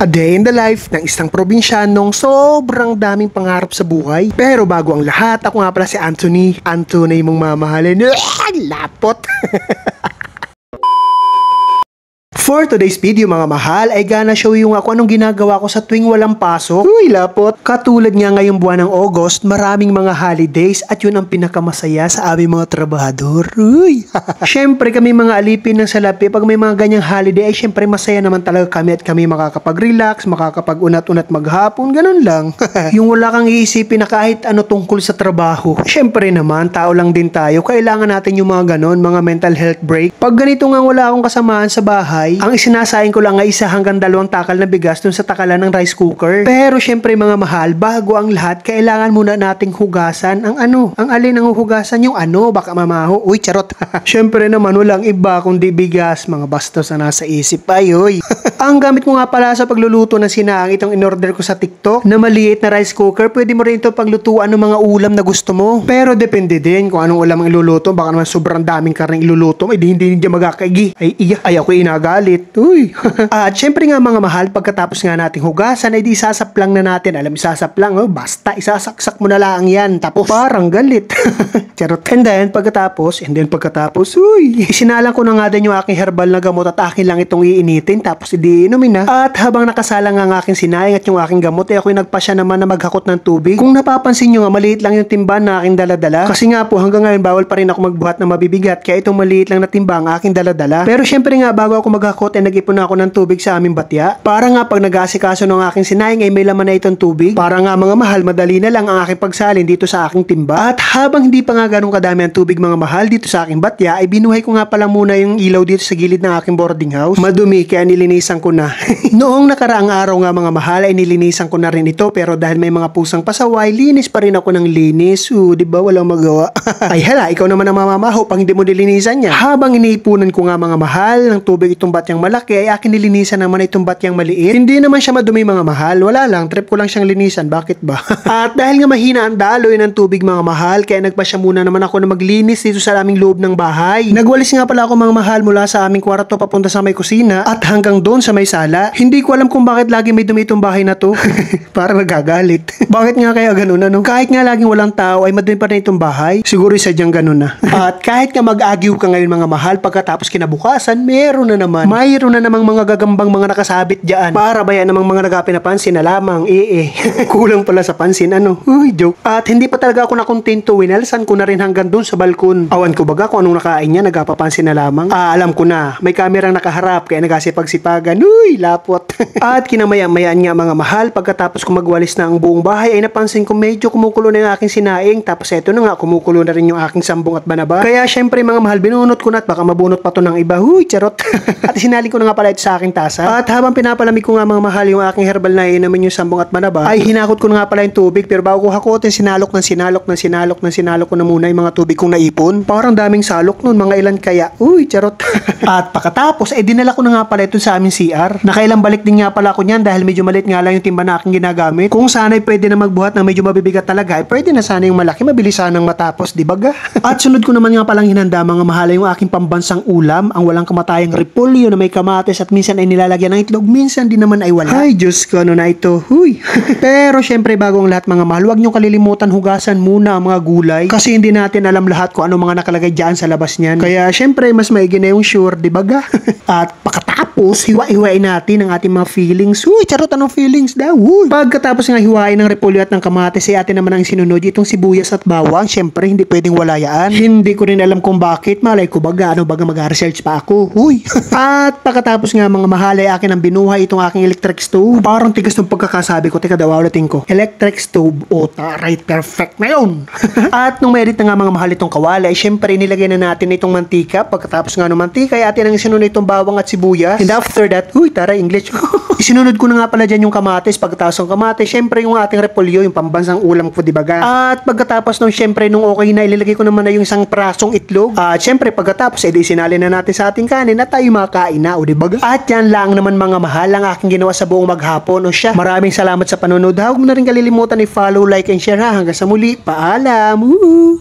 A day in the life ng isang probinsyanong sobrang daming pangarap sa buhay. Pero bago ang lahat, ako nga pala si Anthony. Anthony mong mamahalin. Lapot! For today's video mga mahal, ay gana show yung ako anong ginagawa ko sa tuwing walang pasok. Uy, lapot! Katulad nga ngayong buwan ng August, maraming mga holidays at yun ang pinakamasaya sa aming mga trabahador. Uy! Syempre kami mga alipin ng salapi, pag may mga ganyang holiday, ay syempre masaya naman talaga kami at kami makakapag-relax, makakapag-unat-unat maghapon, ganun lang. Yung wala kang iisipin na kahit ano tungkol sa trabaho. Syempre naman, tao lang din tayo, kailangan natin yung mga ganon, mga mental health break. Pag ganito nga wala akong kasamaan sa bahay, ang isinasain ko lang ay 1 hanggang 2 takal na bigas dun sa takalan ng rice cooker. Pero syempre mga mahal, bago ang lahat, kailangan muna nating hugasan ang ano. Ang alin ang hugasan yung ano, baka mamaho. Uy, charot. Syempre naman walang iba kundi bigas, mga bastos na nasa isip ay, uy. Ang gamit ko nga pala sa pagluluto ng sinaang itong in-order ko sa TikTok na maliit na rice cooker. Pwede mo rin ito paglutuan ng mga ulam na gusto mo. Pero depende din kung anong ulam ang iluluto. Baka naman sobrang daming karneng iluluto. Hindi magkakaigi. Ay ako inagali. Uy. At syempre nga mga mahal, pagkatapos nga nating hugasan ay di isasaplang na natin. Alam, isasaplang, oh, basta isasaksak mo na lang yan. Tapos parang galit. Charot. And then pagkatapos, uy, isinalang ko na nga din yung aking herbal na gamot at akin lang itong iinitin. Tapos inumin na. At habang nakasalang nga ang aking sinaing at yung aking gamot, ay ako'y nagpasya naman na maghakot ng tubig. Kung napapansin nyo nga, maliit lang yung timban na aking daladala. Kasi nga po hanggang ngayon bawal pa rin ako magbuhat na mabibigat. Kaya itong maliit lang na timbang aking daladala. Pero syempre nga bago ako maghakot ay nag-ipon na ako ng tubig sa aming batya. Para nga pag nag-aasikaso ng aking sinaing ay may laman na itong tubig. Para nga mga mahal, madali na lang ang aking pagsalin dito sa aking timba. At habang hindi pa nga ganun kadami ang tubig mga mahal dito sa aking batya, ay binuhay ko nga pala muna yung ilaw dito sa gilid ng aking boarding house. Madumi kaya nilinisan ko na. Noong nakaraang araw nga mga mahal ay nilinisan ko na rin ito, pero dahil may mga pusang pasaway, linis pa rin ako ng linis. Di ba walang magawa? Ay hala, ikaw naman ang mamamaho pag hindi mo nilinisan niya. Habang iniipunan ko nga mga mahal ng tubig itong batyang malaki, ay akin nilinisan naman itong batyang maliit. Hindi naman siya madumi mga mahal. Wala lang, trip ko lang siyang linisan. Bakit ba? At dahil nga mahina ang daloy ng tubig mga mahal, kaya nagpasya muna naman ako na maglinis dito sa aming loob ng bahay. Nagwalis nga pala ako mga mahal mula sa aming kwarto papunta sa may kusina at hanggang doon sa may sala. Hindi ko alam kung bakit lagi may dumi itong bahay na to. Parang nagagalit. Bakit nga kaya ganun ano? Kahit nga laging walang tao ay madumi pa rin itong bahay. Siguro sadyang ganun na. At kahit nga mag-agiw ka ngayon mga mahal, pagkatapos kinabukasan, mayroon na namang mga gagambang mga nakasabit dyan. Para ba yan namang mga nagapinapansin na lamang? Kulang pala sa pansin ano? Uy, joke. At hindi pa talaga ako nakontento. Winalsan ko na rin hanggang doon sa balkon. Awan ko baga kung anong nakain niya, nagapapansin na lamang. Alam ko na. May kamerang nakaharap kaya nagasipag-sipagan. Uy, lapot. At kinamaya-mayaan nga mga mahal, pagkatapos ko magwalis na ang buong bahay ay napansin ko medyo kumukulo na yung aking sinaing. Tapos eto na nga, kumukulo na rin yung aking sambong at banaba. Kaya syempre mga mahal, binunot ko na at baka mabunot pa to ng iba. Uy, charot. At sinali ko na nga pala ito sa aking tasa. At habang pinapalamig ko nga mga mahal yung aking herbal na inumin yung sambong at banaba, ay hinakot ko na nga pala yung tubig. Pero bago ko hakotin, sinalok ko na muna yung mga tubig kong naipon. Parang daming salok nun, mga ilan kaya. Uy, charot. At pagkatapos, dinala ko na nga pala ito sa aming CR. Nakailang balik din nga pala ako niyan dahil medyo maliit nga lang yung timba na aking ginagamit. Kung sana'y pwede na magbuhat ng medyo mabibigat talaga, ay pwede na sana yung malaki, mabilis sanang matapos, di ba ga? At sunod ko naman nga palang hinanda mga mahal yung aking pambansang ulam, ang walang kamatayang repolyo na may kamatis at minsan ay nilalagyan ng itlog, minsan din naman ay wala. Ay, Diyos ko, ano na ito? Huy. Pero syempre bago ang lahat mga mahal, huwag nyo kalilimutan hugasan muna ang mga gulay kasi hindi natin alam lahat kung ano mga nakalagay dyan sa labas niyan. Kaya syempre mas maigi na yung sure, di ba ga? At pagkatapos, hiwa-hiwain natin ang ating mga feelings. Uy, charot, anong feelings daw? Uy. Pagkatapos nga hiwain ng repolyo at ng kamatis, ay atin naman ang sinunod itong sibuyas at bawang. Syempre hindi pwedeng wala yan. Hindi ko rin alam kung bakit. Malay ko baga, ano baga mag-research pa ako. Uy. At pagkatapos nga mga mahal ay akin ang binuhay itong aking electric stove. Parang tigas ng pagkakasabi ko. Teka daw, ulitin ko. Electric stove. O, taray, perfect na yun. At nung merit na nga mga mahal itong kawala, ay syempre nilagay na natin itong mantika. Pagkatapos nga ng mantika, ay atin ang sinunod itong bawang at sibuyas. And after that, uy, taray, English. Isinunod ko na nga pala dyan yung kamatis. Pagkatapos ng kamatis, syempre yung ating repolyo, yung pambansang ulam ko, di ba ga? At pagkatapos nung syempre nung okay na, ilalagay ko naman na yung isang prasong itlog. At syempre pagkatapos, edi sinali na natin sa ating kanin at tayo makain na, o di ba ga? At yan lang naman mga mahal ang aking ginawa sa buong maghapon. O siya, maraming salamat sa panonood. Huwag mo na rin kalilimutan i-follow, like, and share ha. Hanggang sa muli, paalam! Woo!